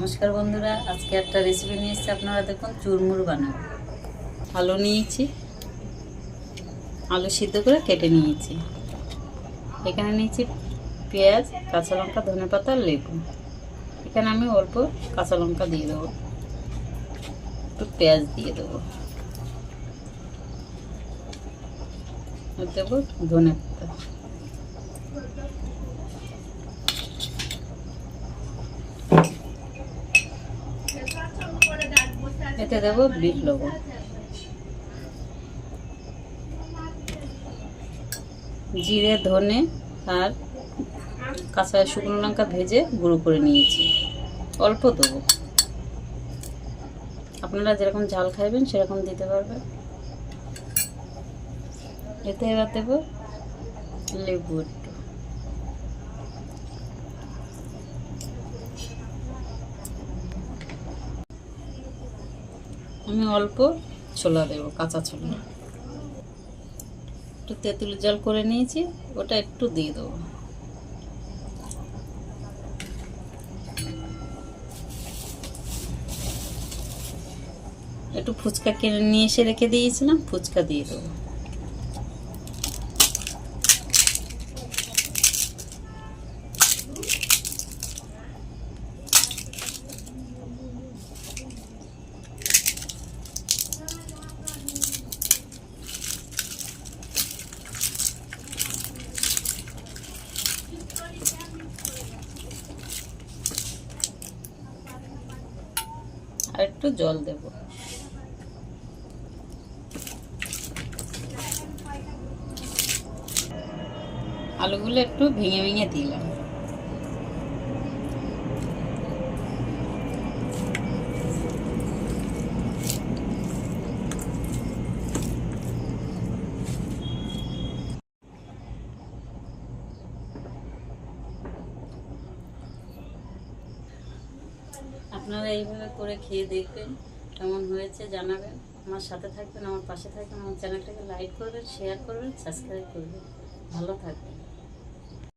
নমস্কার বন্ধুরা, আজকে একটা রেসিপি নিয়ে এসেছি। আপনারা দেখুন, চুরমুর বানাবো। আলু নিয়েছি, আলু সিদ্ধ করে কেটে নিয়েছি। এখানে নিয়েছি পেঁয়াজ, কাঁচা লঙ্কা, ধনেপাতা, লেবু। এখানে আমি অল্প কাঁচা লঙ্কা দিয়ে দেবো, একটু পেঁয়াজ দিয়ে দেবো, দেবো ধনেপাতা, এতে দেবো বিট লবণ, জিরে, ধনে আর কাঁচা শুকনো লঙ্কা ভেজে গুঁড়ো করে নিয়েছি। অল্প দেবো, আপনারা যেরকম ঝাল খাইবেন সেরকম দিতে পারবেন। এতে এবার দেবো লেবু একটু, আমি অল্প ছোলা দেবো, কাঁচা ছোলা। একটু তেঁতুলের জল করে নিয়েছি, ওটা একটু দিয়ে দেবো। একটু ফুচকা কিনে নিয়ে এসে রেখে দিয়েছিলাম, ফুচকা দিয়ে দেবো। আর একটু জল দেব। আলুগুলো একটু ভেঙে ভেঙে দিলাম। আপনারা এইভাবে করে খেয়ে দেখবেন, কেমন হয়েছে জানাবেন। আমার সাথে থাকবেন, আমার পাশে থাকবেন, আমার চ্যানেলটাকে লাইক করবেন, শেয়ার করবেন, সাবস্ক্রাইব করবেন। ভালো থাকবেন।